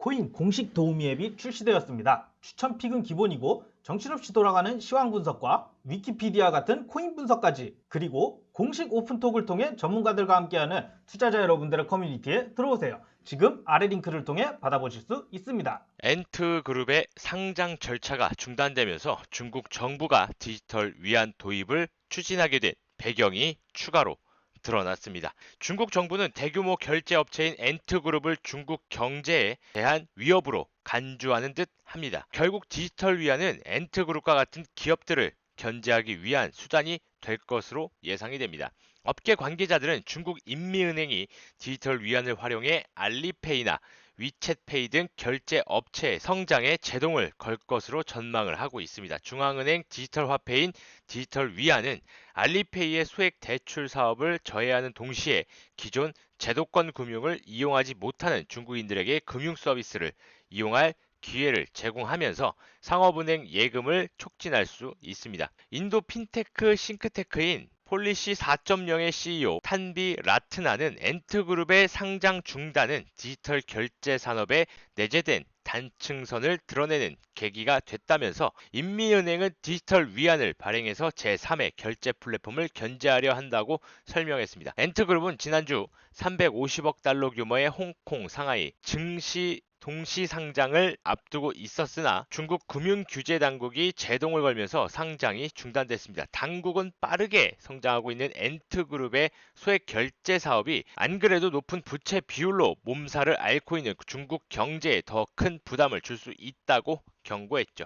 코인 공식 도우미 앱이 출시되었습니다. 추천픽은 기본이고 정신없이 돌아가는 시황 분석과 위키피디아 같은 코인 분석까지, 그리고 공식 오픈톡을 통해 전문가들과 함께하는 투자자 여러분들의 커뮤니티에 들어오세요. 지금 아래 링크를 통해 받아보실 수 있습니다. 엔트그룹의 상장 절차가 중단되면서 중국 정부가 디지털 위안 도입을 추진하게 된 배경이 추가로 드러났습니다. 중국 정부는 대규모 결제 업체인 엔트그룹을 중국 경제에 대한 위협으로 간주하는 듯 합니다. 결국 디지털 위안은 엔트그룹과 같은 기업들을 견제하기 위한 수단이 될 것으로 예상이 됩니다. 업계 관계자들은 중국 인민은행이 디지털 위안을 활용해 알리페이나 위챗페이 등 결제 업체의 성장에 제동을 걸 것으로 전망을 하고 있습니다. 중앙은행 디지털 화폐인 디지털 위안은 알리페이의 소액 대출 사업을 저해하는 동시에 기존 제도권 금융을 이용하지 못하는 중국인들에게 금융 서비스를 이용할 기회를 제공하면서 상업은행 예금을 촉진할 수 있습니다. 인도 핀테크 싱크테크인 폴리시 4.0의 CEO 탄비 라트나는 엔트그룹의 상장 중단은 디지털 결제 산업에 내재된 단층선을 드러내는 계기가 됐다면서 인민은행은 디지털 위안을 발행해서 제3의 결제 플랫폼을 견제하려 한다고 설명했습니다. 엔트그룹은 지난주 350억 달러 규모의 홍콩, 상하이 증시 동시 상장을 앞두고 있었으나 중국 금융규제당국이 제동을 걸면서 상장이 중단됐습니다. 당국은 빠르게 성장하고 있는 엔트그룹의 소액 결제 사업이 안 그래도 높은 부채 비율로 몸살을 앓고 있는 중국 경제에 더 큰 부담을 줄 수 있다고 경고했죠.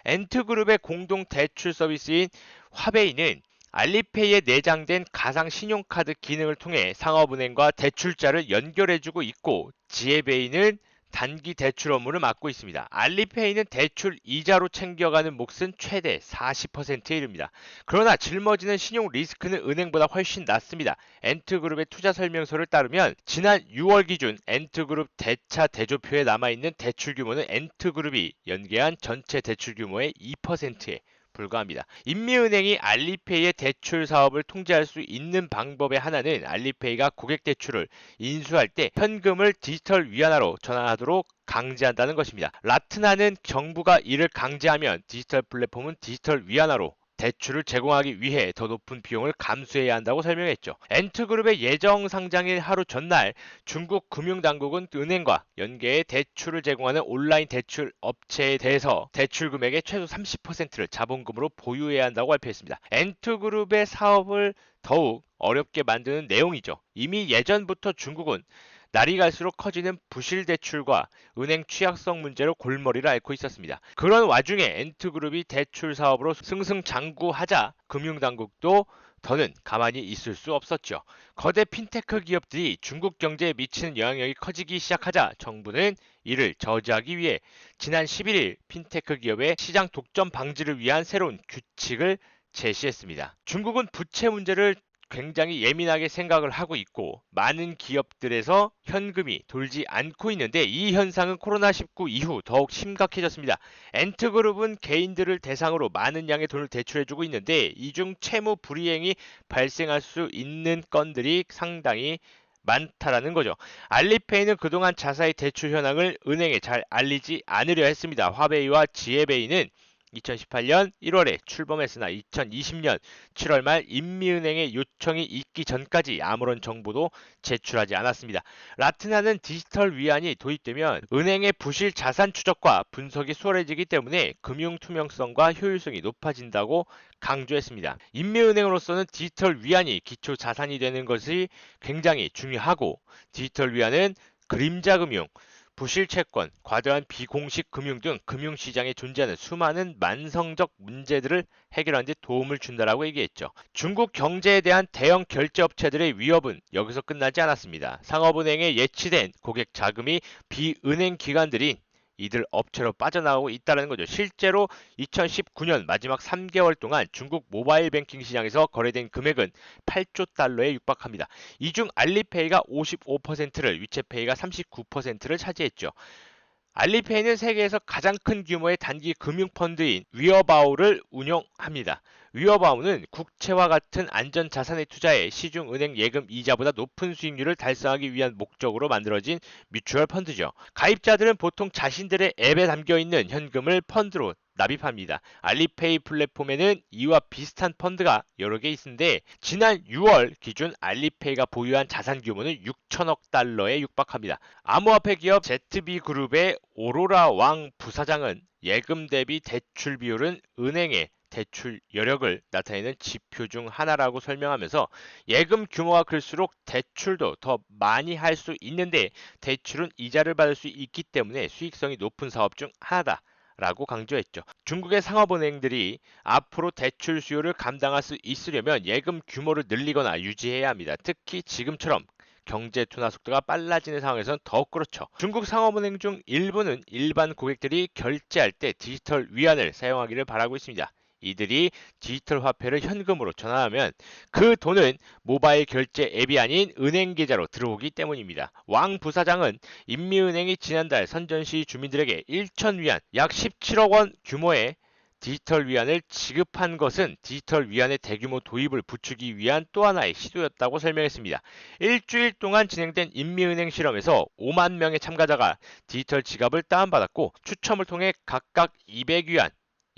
엔트그룹의 공동 대출 서비스인 화베이는 알리페이에 내장된 가상 신용카드 기능을 통해 상업은행과 대출자를 연결해주고 있고, 지에베이는 단기 대출 업무를 맡고 있습니다. 알리페이는 대출 이자로 챙겨가는 몫은 최대 40%에 이릅니다. 그러나 짊어지는 신용 리스크는 은행보다 훨씬 낮습니다. 엔트그룹의 투자 설명서를 따르면 지난 6월 기준 엔트그룹 대차 대조표에 남아있는 대출 규모는 엔트그룹이 연계한 전체 대출 규모의 2%에 불과합니다. 인민은행이 알리페이의 대출 사업을 통제할 수 있는 방법의 하나는 알리페이가 고객 대출을 인수할 때 현금을 디지털 위안화로 전환하도록 강제한다는 것입니다. 라트나는 정부가 이를 강제하면 디지털 플랫폼은 디지털 위안화로 대출을 제공하기 위해 더 높은 비용을 감수해야 한다고 설명했죠. 엔트그룹의 예정 상장일 하루 전날 중국 금융당국은 은행과 연계해 대출을 제공하는 온라인 대출 업체에 대해서 대출 금액의 최소 30%를 자본금으로 보유해야 한다고 발표했습니다. 엔트그룹의 사업을 더욱 어렵게 만드는 내용이죠. 이미 예전부터 중국은 날이 갈수록 커지는 부실 대출과 은행 취약성 문제로 골머리를 앓고 있었습니다. 그런 와중에 엔트그룹이 대출 사업으로 승승장구하자 금융당국도 더는 가만히 있을 수 없었죠. 거대 핀테크 기업들이 중국 경제에 미치는 영향력이 커지기 시작하자 정부는 이를 저지하기 위해 지난 11일 핀테크 기업의 시장 독점 방지를 위한 새로운 규칙을 제시했습니다. 중국은 부채 문제를 굉장히 예민하게 생각을 하고 있고 많은 기업들에서 현금이 돌지 않고 있는데, 이 현상은 코로나19 이후 더욱 심각해졌습니다. 엔트그룹은 개인들을 대상으로 많은 양의 돈을 대출해주고 있는데 이 중 채무 불이행이 발생할 수 있는 건들이 상당히 많다라는 거죠. 알리페이는 그동안 자사의 대출 현황을 은행에 잘 알리지 않으려 했습니다. 화베이와 지에베이는 2018년 1월에 출범했으나 2020년 7월 말 인민은행의 요청이 있기 전까지 아무런 정보도 제출하지 않았습니다. 라트나는 디지털 위안이 도입되면 은행의 부실 자산 추적과 분석이 수월해지기 때문에 금융 투명성과 효율성이 높아진다고 강조했습니다. 인민은행으로서는 디지털 위안이 기초 자산이 되는 것이 굉장히 중요하고, 디지털 위안은 그림자 금융, 부실 채권, 과도한 비공식 금융 등 금융시장에 존재하는 수많은 만성적 문제들을 해결하는 데 도움을 준다라고 얘기했죠. 중국 경제에 대한 대형 결제업체들의 위협은 여기서 끝나지 않았습니다. 상업은행에 예치된 고객 자금이 비은행 기관들인 이들 업체로 빠져나가고 있다는 거죠. 실제로 2019년 마지막 3개월 동안 중국 모바일 뱅킹 시장에서 거래된 금액은 8조 달러에 육박합니다. 이 중 알리페이가 55%를, 위챗페이가 39%를 차지했죠. 알리페이는 세계에서 가장 큰 규모의 단기 금융펀드인 위어바우를 운영합니다. 위어바우는 국채와 같은 안전자산에 투자해 시중은행 예금 이자보다 높은 수익률을 달성하기 위한 목적으로 만들어진 뮤추얼 펀드죠. 가입자들은 보통 자신들의 앱에 담겨있는 현금을 펀드로 납입합니다. 알리페이 플랫폼에는 이와 비슷한 펀드가 여러 개 있는데 지난 6월 기준 알리페이가 보유한 자산 규모는 6천억 달러에 육박합니다. 암호화폐 기업 ZB그룹의 오로라 왕 부사장은 예금 대비 대출 비율은 은행의 대출 여력을 나타내는 지표 중 하나라고 설명하면서 예금 규모가 클수록 대출도 더 많이 할 수 있는데 대출은 이자를 받을 수 있기 때문에 수익성이 높은 사업 중 하나다. 라고 강조했죠. 중국의 상업은행들이 앞으로 대출 수요를 감당할 수 있으려면 예금 규모를 늘리거나 유지해야 합니다. 특히 지금처럼 경제 둔화 속도가 빨라지는 상황에서는 더욱 그렇죠. 중국 상업은행 중 일부는 일반 고객들이 결제할 때 디지털 위안을 사용하기를 바라고 있습니다. 이들이 디지털 화폐를 현금으로 전환하면 그 돈은 모바일 결제 앱이 아닌 은행 계좌로 들어오기 때문입니다. 왕 부사장은 인미은행이 지난달 선전시 주민들에게 1천 위안, 약 17억 원 규모의 디지털 위안을 지급한 것은 디지털 위안의 대규모 도입을 부추기 위한 또 하나의 시도였다고 설명했습니다. 일주일 동안 진행된 인미은행 실험에서 5만 명의 참가자가 디지털 지갑을 다운받았고 추첨을 통해 각각 200위안,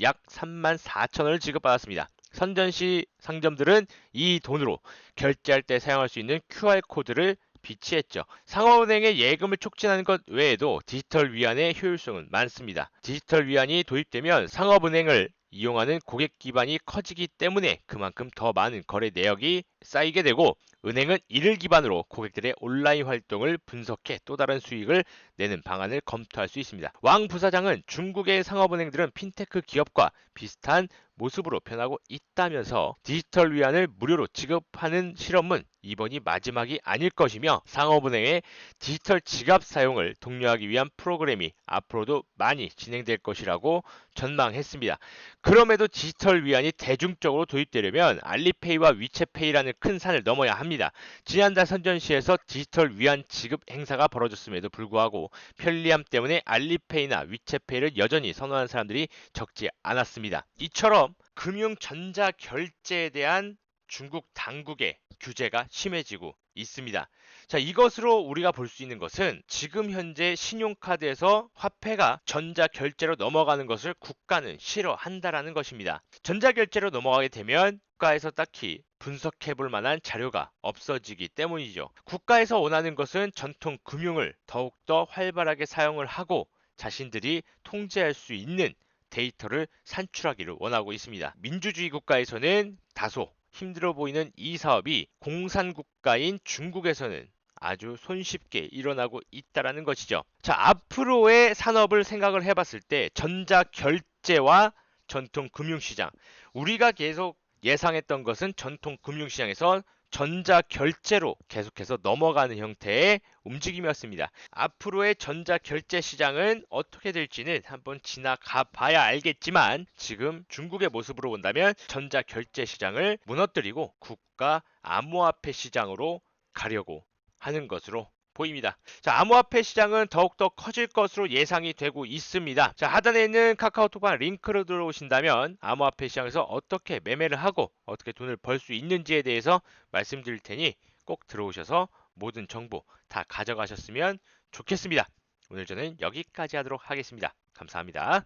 약 3만 4천 원을 지급받았습니다. 선전시 상점들은 이 돈으로 결제할 때 사용할 수 있는 QR코드를 비치했죠. 상업은행의 예금을 촉진하는 것 외에도 디지털 위안의 효율성은 많습니다. 디지털 위안이 도입되면 상업은행을 이용하는 고객 기반이 커지기 때문에 그만큼 더 많은 거래 내역이 쌓이게 되고 은행은 이를 기반으로 고객들의 온라인 활동을 분석해 또 다른 수익을 내는 방안을 검토할 수 있습니다. 왕 부사장은 중국의 상업은행들은 핀테크 기업과 비슷한 모습으로 변하고 있다면서 디지털 위안을 무료로 지급하는 실험은 이번이 마지막이 아닐 것이며 상업은행의 디지털 지갑 사용을 독려하기 위한 프로그램이 앞으로도 많이 진행될 것이라고 전망했습니다. 그럼에도 디지털 위안이 대중적으로 도입되려면 알리페이와 위챗페이라는 큰 산을 넘어야 합니다. 지난달 선전시에서 디지털 위안 지급 행사가 벌어졌음에도 불구하고 편리함 때문에 알리페이나 위챗페이를 여전히 선호하는 사람들이 적지 않았습니다. 이처럼 금융 전자 결제에 대한 중국 당국의 규제가 심해지고 있습니다. 자, 이것으로 우리가 볼 수 있는 것은 지금 현재 신용카드에서 화폐가 전자결제로 넘어가는 것을 국가는 싫어한다라는 것입니다. 전자결제로 넘어가게 되면 국가에서 딱히 분석해 볼 만한 자료가 없어지기 때문이죠. 국가에서 원하는 것은 전통 금융을 더욱더 활발하게 사용을 하고 자신들이 통제할 수 있는 데이터를 산출하기를 원하고 있습니다. 민주주의 국가에서는 다소 힘들어 보이는 이 사업이 공산국가인 중국에서는 아주 손쉽게 일어나고 있다라는 것이죠. 자, 앞으로의 산업을 생각을 해봤을 때 전자결제와 전통 금융시장, 우리가 계속 예상했던 것은 전통 금융시장에서 전자결제로 계속해서 넘어가는 형태의 움직임이었습니다. 앞으로의 전자결제 시장은 어떻게 될지는 한번 지나가 봐야 알겠지만 지금 중국의 모습으로 본다면 전자결제 시장을 무너뜨리고 국가 암호화폐 시장으로 가려고 하는 것으로 보입니다. 자, 암호화폐 시장은 더욱더 커질 것으로 예상이 되고 있습니다. 자, 하단에 있는 카카오톡방 링크로 들어오신다면 암호화폐 시장에서 어떻게 매매를 하고 어떻게 돈을 벌 수 있는지에 대해서 말씀드릴 테니 꼭 들어오셔서 모든 정보 다 가져가셨으면 좋겠습니다. 오늘 저는 여기까지 하도록 하겠습니다. 감사합니다.